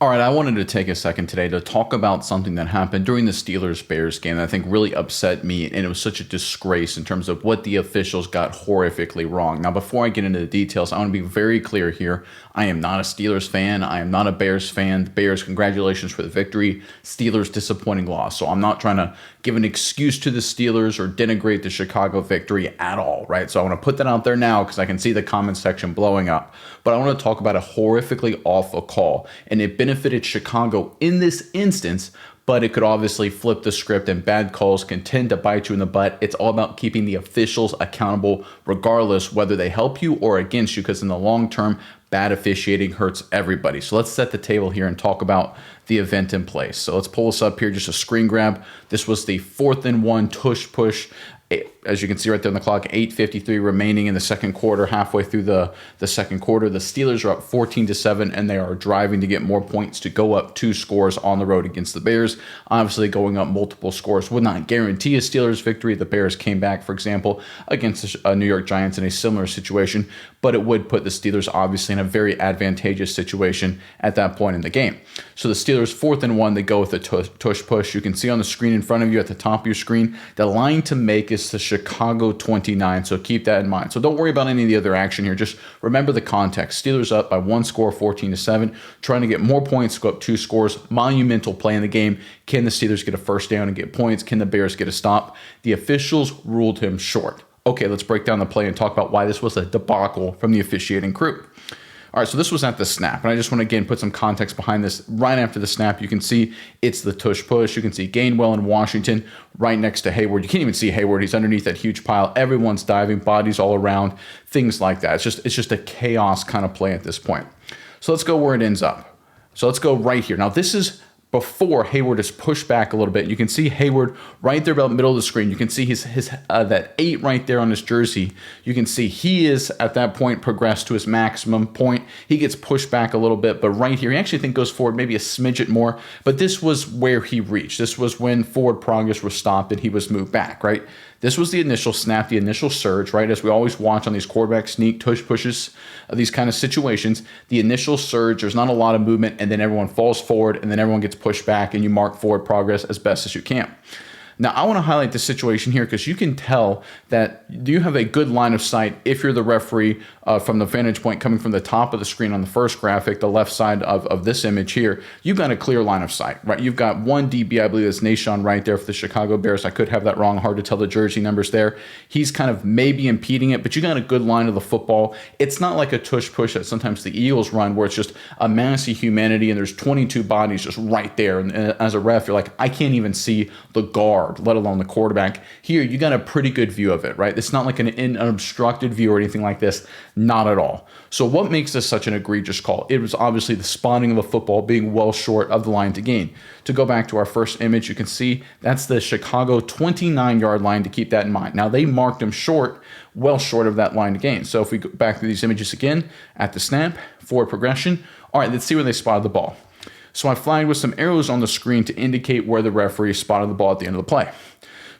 All right, I wanted to take a second today to talk about something that happened during the Steelers-Bears game that I think really upset me, and it was such a disgrace in terms of what the officials got horrifically wrong. Now, before I get into the details, I want to be very clear here. I am not a Steelers fan. I am not a Bears fan. Bears, congratulations for the victory. Steelers, disappointing loss. So I'm not trying to give an excuse to the Steelers or denigrate the Chicago victory at all, right? So I want to put that out there now because I can see the comment section blowing up. But I want to talk about a horrifically awful call, and it benefited Chicago in this instance, but it could obviously flip the script, and bad calls can tend to bite you in the butt. It's all about keeping the officials accountable, regardless whether they help you or against you, because in the long term, bad officiating hurts everybody. So let's set the table here and talk about the event in place. So let's pull this up here, just a screen grab. This was the 4th and 1 tush push. As you can see right there on the clock, 8:53 remaining in the second quarter, halfway through the second quarter. The Steelers are up 14-7, and they are driving to get more points to go up 2 scores on the road against the Bears. Obviously, going up multiple scores would not guarantee a Steelers victory. The Bears came back, for example, against the New York Giants in a similar situation, but it would put the Steelers obviously in a very advantageous situation at that point in the game. So the Steelers 4th and 1, they go with a tush push. You can see on the screen in front of you at the top of your screen, the line to make is the Chicago 29, so keep that in mind. So don't worry about any of the other action here. Just remember the context. Steelers up by 1 score, 14-7, trying to get more points, go up 2 scores. Monumental play in the game. Can the Steelers get a first down and get points? Can the Bears get a stop? The officials ruled him short. Okay, let's break down the play and talk about why this was a debacle from the officiating crew. All right, so this was at the snap, and I just want to, again, put some context behind this. Right after the snap, you can see it's the tush push. You can see Gainwell and Washington right next to Hayward. You can't even see Hayward. He's underneath that huge pile. Everyone's diving, bodies all around, things like that. It's just a chaos kind of play at this point. So let's go where it ends up. So let's go right here. Now, this is before Hayward is pushed back a little bit. You can see Hayward right there about the middle of the screen. You can see his that 8 right there on his jersey. You can see he is at that point progressed to his maximum point. He gets pushed back a little bit, but right here, he actually think goes forward maybe a smidget more, but this was where he reached. This was when forward progress was stopped and he was moved back, right? This was the initial snap, the initial surge, right? As we always watch on these quarterback sneak tush pushes, these kind of situations, the initial surge, there's not a lot of movement, and then everyone falls forward, and then everyone gets pushed back, and you mark forward progress as best as you can. Now, I want to highlight this situation here because you can tell that you have a good line of sight if you're the referee from the vantage point coming from the top of the screen on the first graphic, the left side of this image here. You've got a clear line of sight, right? You've got one DB, I believe it's Nashon right there for the Chicago Bears. I could have that wrong. Hard to tell the jersey numbers there. He's kind of maybe impeding it, but you got a good line of the football. It's not like a tush push that sometimes the Eagles run where it's just a mass of humanity and there's 22 bodies just right there. And as a ref, you're like, I can't even see the guard, let alone the quarterback. Here, you got a pretty good view of it, right? It's not like an unobstructed view or anything like this. Not at all. So what makes this such an egregious call? It was obviously the spotting of the football being well short of the line to gain. To go back to our first image, you can see that's the Chicago 29-yard line, to keep that in mind. Now, they marked him short, well short of that line to gain. So if we go back to these images again, at the snap, forward progression. All right, let's see where they spotted the ball. So I flagged with some arrows on the screen to indicate where the referee spotted the ball at the end of the play.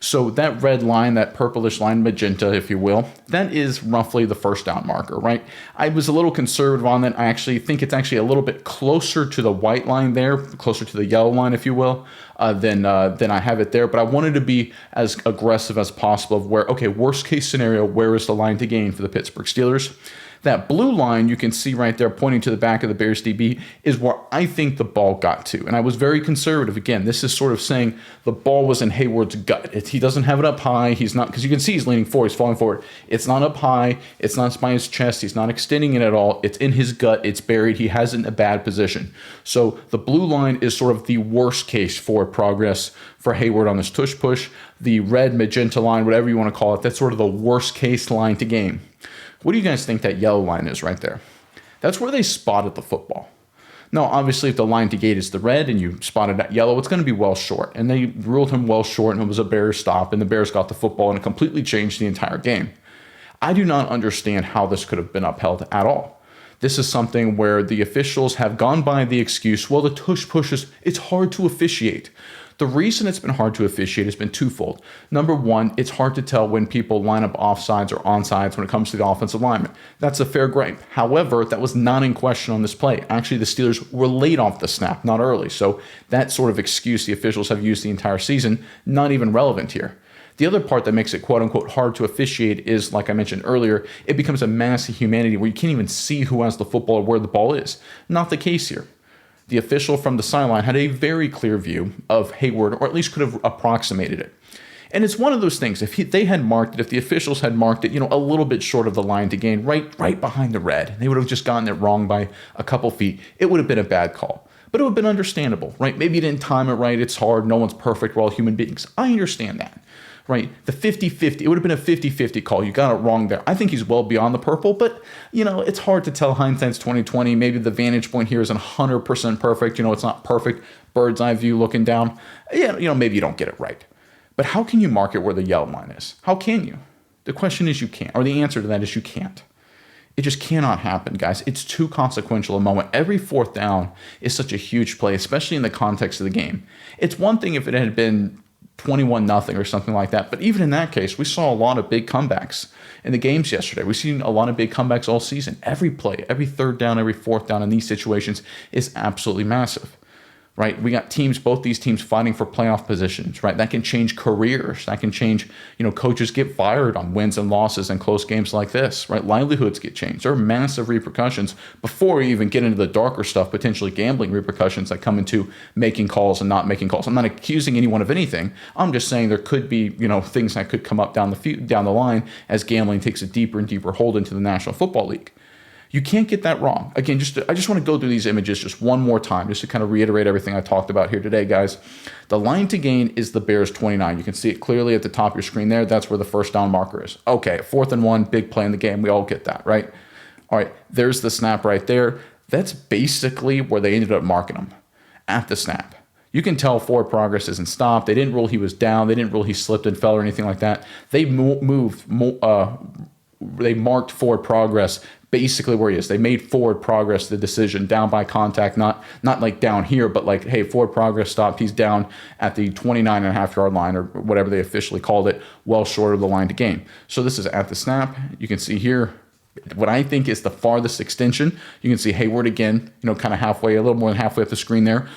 So that red line, that purplish line, magenta, if you will, that is roughly the first down marker, right? I was a little conservative on that. I actually think it's actually a little bit closer to the white line there, closer to the yellow line, if you will, than I have it there. But I wanted to be as aggressive as possible of where, okay, worst case scenario, where is the line to gain for the Pittsburgh Steelers? That blue line you can see right there pointing to the back of the Bears DB is where I think the ball got to. And I was very conservative. Again, this is sort of saying the ball was in Hayward's gut. He doesn't have it up high. He's not, because you can see he's leaning forward. He's falling forward. It's not up high. It's not by his chest. He's not extending it at all. It's in his gut. It's buried. He has it in a bad position. So the blue line is sort of the worst case for progress for Hayward on this tush push. The red magenta line, whatever you want to call it, that's sort of the worst case line to gain. What do you guys think that yellow line is right there? That's where they spotted the football. Now, obviously, if the line to gate is the red and you spotted that yellow, it's going to be well short. And they ruled him well short, and it was a Bears stop, and the Bears got the football, and it completely changed the entire game. I do not understand how this could have been upheld at all. This is something where the officials have gone by the excuse, well, the tush pushes, it's hard to officiate. The reason it's been hard to officiate has been twofold. Number one, it's hard to tell when people line up offsides or onside when it comes to the offensive lineman. That's a fair gripe. However, that was not in question on this play. Actually, the Steelers were late off the snap, not early. So that sort of excuse the officials have used the entire season, not even relevant here. The other part that makes it quote-unquote hard to officiate is, like I mentioned earlier, it becomes a mass of humanity where you can't even see who has the football or where the ball is. Not the case here. The official from the sideline had a very clear view of Hayward, or at least could have approximated it. And it's one of those things, if they had marked it, if the officials had marked it, a little bit short of the line to gain, right behind the red, they would have just gotten it wrong by a couple feet, it would have been a bad call. But it would have been understandable, right? Maybe you didn't time it right, it's hard, no one's perfect, we're all human beings. I understand that. Right, the 50-50, it would have been a 50-50 call. You got it wrong there. I think he's well beyond the purple, but, it's hard to tell. Hindsight's 20/20. Maybe the vantage point here isn't 100% perfect. It's not perfect. Bird's eye view looking down. Yeah, maybe you don't get it right. But how can you mark it where the yellow line is? How can you? The question is you can't, or the answer to that is you can't. It just cannot happen, guys. It's too consequential a moment. Every fourth down is such a huge play, especially in the context of the game. It's one thing if it had been 21-0 or something like that. But even in that case, we saw a lot of big comebacks in the games yesterday. We've seen a lot of big comebacks all season. Every play, every third down, every fourth down in these situations is absolutely massive. Right? We got both these teams fighting for playoff positions, right? That can change careers. That can change, coaches get fired on wins and losses in close games like this, right? Livelihoods get changed. There are massive repercussions before we even get into the darker stuff, potentially gambling repercussions that come into making calls and not making calls. I'm not accusing anyone of anything. I'm just saying there could be, things that could come up down the line as gambling takes a deeper and deeper hold into the National Football League. You can't get that wrong. Again, I just want to go through these images just one more time, just to kind of reiterate everything I talked about here today, guys. The line to gain is the Bears 29. You can see it clearly at the top of your screen there. That's where the first down marker is. Okay, 4th and 1, big play in the game. We all get that, right? All right, there's the snap right there. That's basically where they ended up marking him, at the snap. You can tell forward progress isn't stopped. They didn't rule he was down. They didn't rule he slipped and fell or anything like that. They they marked forward progress basically where he is. They made forward progress the decision down by contact, not like down here, but like, hey, forward progress stopped. He's down at the 29.5-yard line or whatever they officially called it, well short of the line to gain. So this is at the snap. You can see here what I think is the farthest extension. You can see Hayward again, kind of halfway, a little more than halfway up the screen there.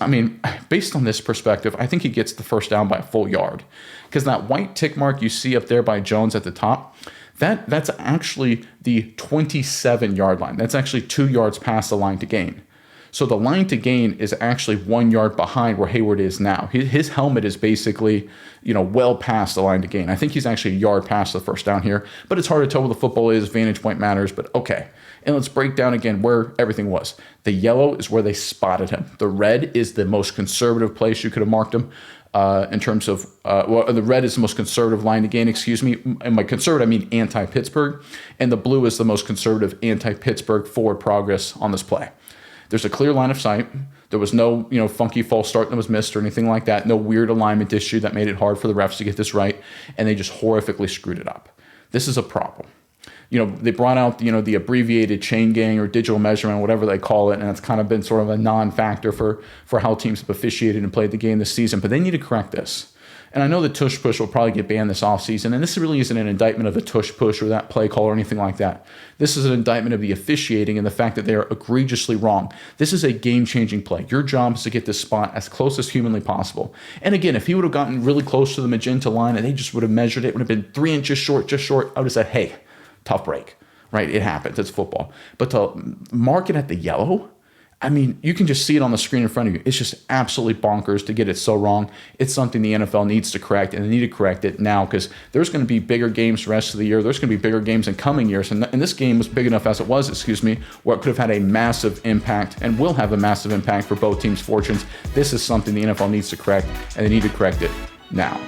I mean, based on this perspective, I think he gets the first down by a full yard, because that white tick mark you see up there by Jones at the top, that's actually the 27-yard line. That's actually 2 yards past the line to gain. So the line to gain is actually 1 yard behind where Hayward is now. His helmet is basically, well past the line to gain. I think he's actually a yard past the first down here, but it's hard to tell where the football is. Vantage point matters, but okay. And let's break down again where everything was. The yellow is where they spotted him. The red is the most conservative place you could have marked him. In terms of, the red is the most conservative line to gain, excuse me. And by conservative, I mean anti-Pittsburgh. And the blue is the most conservative anti-Pittsburgh forward progress on this play. There's a clear line of sight. There was no, funky false start that was missed or anything like that. No weird alignment issue that made it hard for the refs to get this right. And they just horrifically screwed it up. This is a problem. They brought out, the abbreviated chain gang or digital measurement, whatever they call it, and it's kind of been sort of a non-factor for how teams have officiated and played the game this season, but they need to correct this. And I know the tush push will probably get banned this offseason, and this really isn't an indictment of the tush push or that play call or anything like that. This is an indictment of the officiating and the fact that they are egregiously wrong. This is a game-changing play. Your job is to get this spot as close as humanly possible. And again, if he would have gotten really close to the magenta line and they just would have measured it, it would have been 3 inches short, just short, I would have said, hey, tough break, right? It happens. It's football. But to mark it at the yellow, I mean, you can just see it on the screen in front of you. It's just absolutely bonkers to get it so wrong. It's something the NFL needs to correct, and they need to correct it now, because there's going to be bigger games the rest of the year. There's going to be bigger games in coming years. And this game was big enough as it was, where it could have had a massive impact and will have a massive impact for both teams' fortunes. This is something the NFL needs to correct, and they need to correct it now.